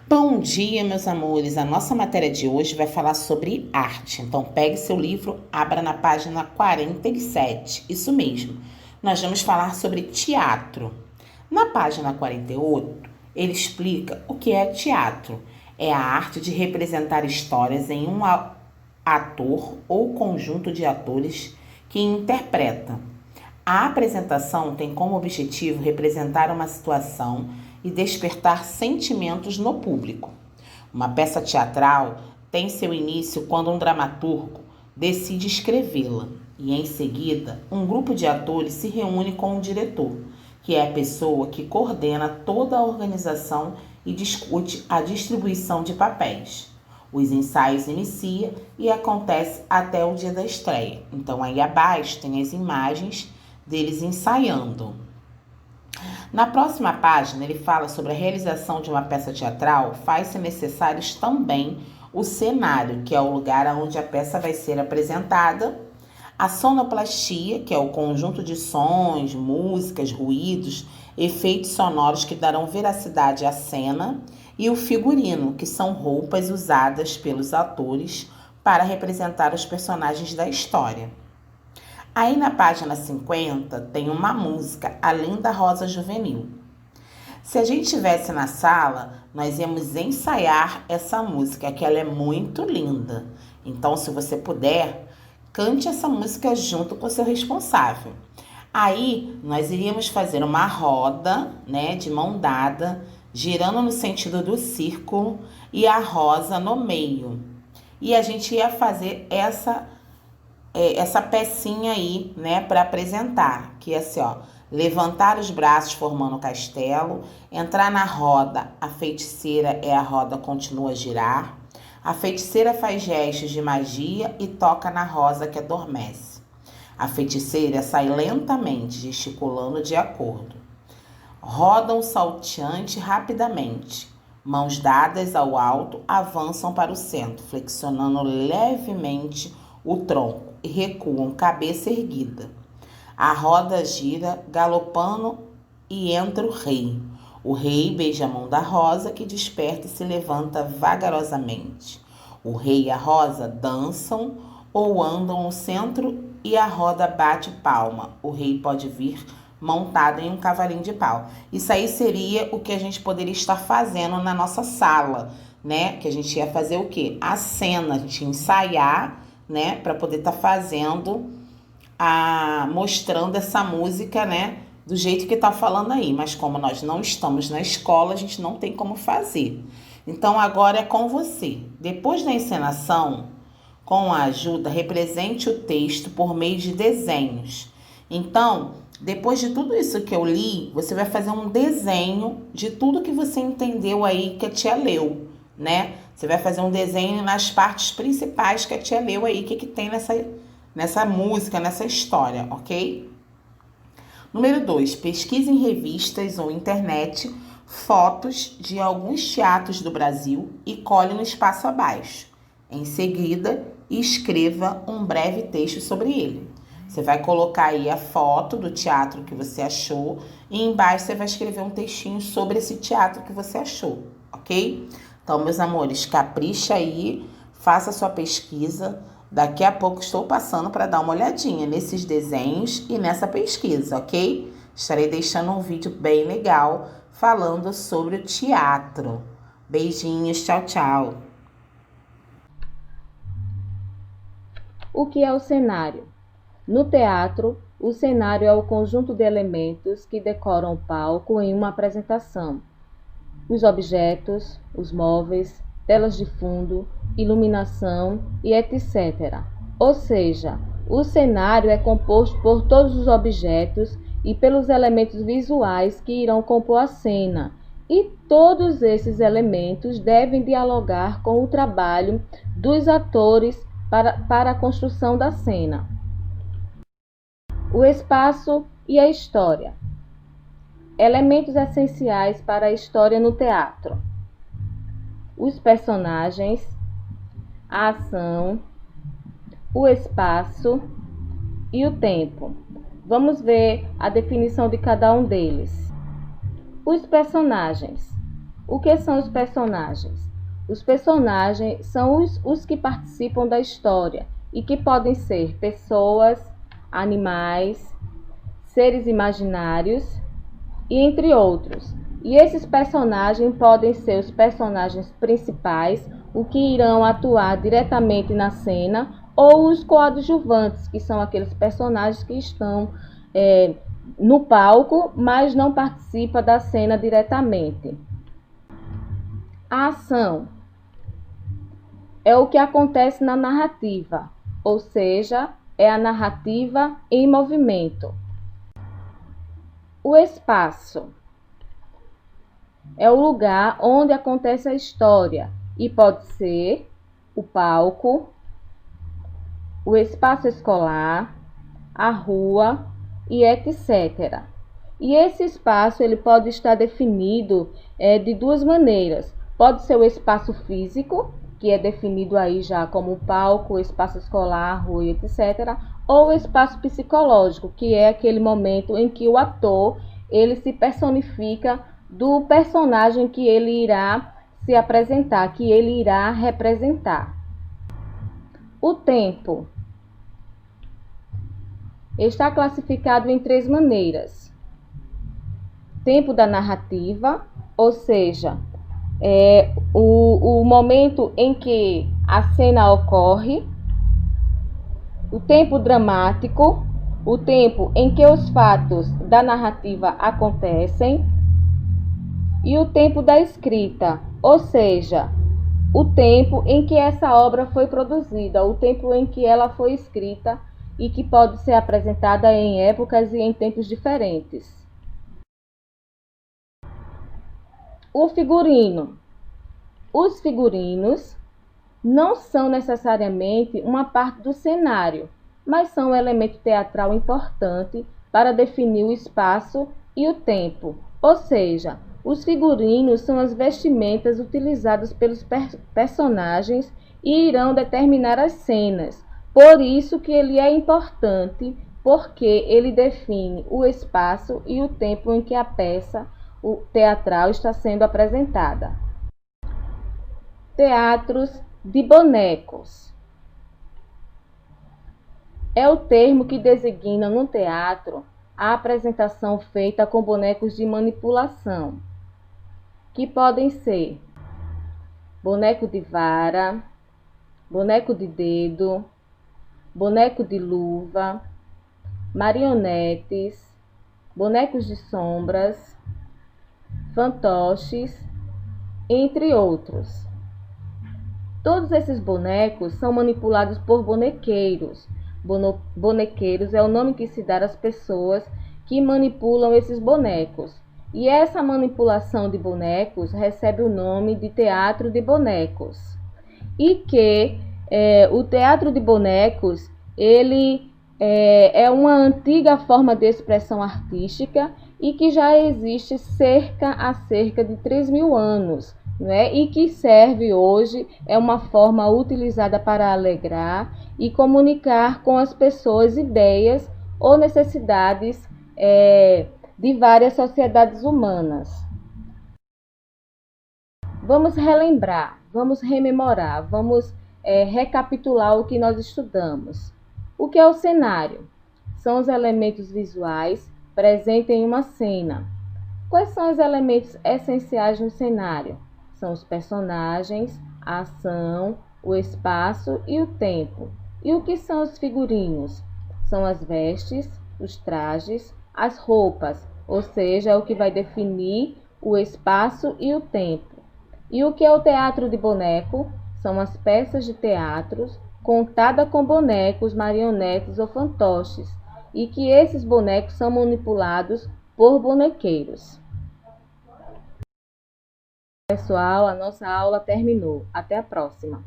Bom dia, meus amores. A nossa matéria de hoje vai falar sobre arte. Então, pegue seu livro, abra na página 47. Isso mesmo. Nós vamos falar sobre teatro. Na página 48, ele explica o que é teatro. É a arte de representar histórias em um ator ou conjunto de atores que interpreta. A apresentação tem como objetivo representar uma situação e despertar sentimentos no público. Uma peça teatral tem seu início quando um dramaturgo decide escrevê-la e, em seguida, um grupo de atores se reúne com o diretor, que é a pessoa que coordena toda a organização e discute a distribuição de papéis. Os ensaios iniciam e acontece até o dia da estreia. Então, aí abaixo tem as imagens deles ensaiando. Na próxima página, ele fala sobre a realização de uma peça teatral. Faz-se necessários também o cenário, que é o lugar onde a peça vai ser apresentada, a sonoplastia, que é o conjunto de sons, músicas, ruídos, efeitos sonoros que darão veracidade à cena, e o figurino, que são roupas usadas pelos atores para representar os personagens da história. Aí na página 50 tem uma música, A Linda Rosa Juvenil. Se a gente estivesse na sala, nós íamos ensaiar essa música, que ela é muito linda. Então, se você puder, cante essa música junto com o seu responsável. Aí, nós iríamos fazer uma roda, de mão dada, girando no sentido do círculo e a rosa no meio. E a gente ia fazer essa pecinha aí, para apresentar, que é assim, levantar os braços formando o castelo, entrar na roda, a feiticeira a roda continua a girar, a feiticeira faz gestos de magia e toca na rosa que adormece. A feiticeira sai lentamente, gesticulando de acordo. Rodam salteante rapidamente, mãos dadas ao alto, avançam para o centro, flexionando levemente o tronco e recuam, cabeça erguida. A roda gira, galopando, e entra o rei. O rei beija a mão da rosa, que desperta e se levanta vagarosamente. O rei e a rosa dançam ou andam no centro e a roda bate palma. O rei pode vir montado em um cavalinho de pau. Isso aí seria o que a gente poderia estar fazendo na nossa sala, Que a gente ia fazer o quê? A cena, a gente ia ensaiar, para poder estar fazendo, mostrando essa música, do jeito que tá falando aí. Mas como nós não estamos na escola, a gente não tem como fazer. Então, agora é com você. Depois da encenação, com a ajuda, represente o texto por meio de desenhos. Então, depois de tudo isso que eu li, você vai fazer um desenho de tudo que você entendeu aí que a tia leu, Você vai fazer um desenho nas partes principais que a tia leu aí, que tem nessa música, nessa história, ok? Número 2, pesquise em revistas ou internet fotos de alguns teatros do Brasil e cole no espaço abaixo. Em seguida, escreva um breve texto sobre ele. Você vai colocar aí a foto do teatro que você achou e embaixo você vai escrever um textinho sobre esse teatro que você achou, ok? Então, meus amores, capricha aí, faça a sua pesquisa. Daqui a pouco estou passando para dar uma olhadinha nesses desenhos e nessa pesquisa, ok? Estarei deixando um vídeo bem legal falando sobre o teatro. Beijinhos, tchau, tchau. O que é o cenário? No teatro, o cenário é o conjunto de elementos que decoram o palco em uma apresentação. Os objetos, os móveis, telas de fundo, iluminação e etc. Ou seja, o cenário é composto por todos os objetos e pelos elementos visuais que irão compor a cena, e todos esses elementos devem dialogar com o trabalho dos atores para a construção da cena. O espaço e a história. Elementos essenciais para a história no teatro: os personagens, a ação, o espaço e o tempo. Vamos ver a definição de cada um deles. Os personagens. O que são os personagens? Os personagens são os que participam da história e que podem ser pessoas, animais, seres imaginários e entre outros. E esses personagens podem ser os personagens principais, o que irão atuar diretamente na cena, ou os coadjuvantes, que são aqueles personagens que estão no palco, mas não participam da cena diretamente. A ação é o que acontece na narrativa, ou seja, é a narrativa em movimento. O espaço é o lugar onde acontece a história e pode ser o palco, o espaço escolar, a rua e etc. E esse espaço ele pode estar definido de duas maneiras. Pode ser o espaço físico, que é definido aí já como o palco, o espaço escolar, rua e etc. Ou o espaço psicológico, que é aquele momento em que o ator ele se personifica do personagem que ele irá se apresentar, que ele irá representar. O tempo está classificado em três maneiras. Tempo da narrativa, ou seja, é o momento em que a cena ocorre. O tempo dramático, o tempo em que os fatos da narrativa acontecem. E o tempo da escrita, ou seja, o tempo em que essa obra foi produzida, o tempo em que ela foi escrita e que pode ser apresentada em épocas e em tempos diferentes. O figurino. Os figurinos não são necessariamente uma parte do cenário, mas são um elemento teatral importante para definir o espaço e o tempo, ou seja, os figurinos são as vestimentas utilizadas pelos personagens e irão determinar as cenas. Por isso que ele é importante, porque ele define o espaço e o tempo em que a peça teatral está sendo apresentada. Teatros de bonecos. É o termo que designa no teatro a apresentação feita com bonecos de manipulação, que podem ser boneco de vara, boneco de dedo, boneco de luva, marionetes, bonecos de sombras, fantoches, entre outros. Todos esses bonecos são manipulados por bonequeiros. Bonequeiros é o nome que se dá às pessoas que manipulam esses bonecos. E essa manipulação de bonecos recebe o nome de teatro de bonecos. E que o teatro de bonecos ele é uma antiga forma de expressão artística e que já existe há cerca de 3.000 anos. E que serve hoje, é uma forma utilizada para alegrar e comunicar com as pessoas ideias ou necessidades de várias sociedades humanas. Vamos relembrar, vamos rememorar, vamos recapitular o que nós estudamos. O que é o cenário? São os elementos visuais presentes em uma cena. Quais são os elementos essenciais no cenário? São os personagens, a ação, o espaço e o tempo. E o que são os figurinos? São as vestes, os trajes, as roupas, ou seja, é o que vai definir o espaço e o tempo. E o que é o teatro de boneco? São as peças de teatro contadas com bonecos, marionetes ou fantoches, e que esses bonecos são manipulados por bonequeiros. Pessoal, a nossa aula terminou. Até a próxima!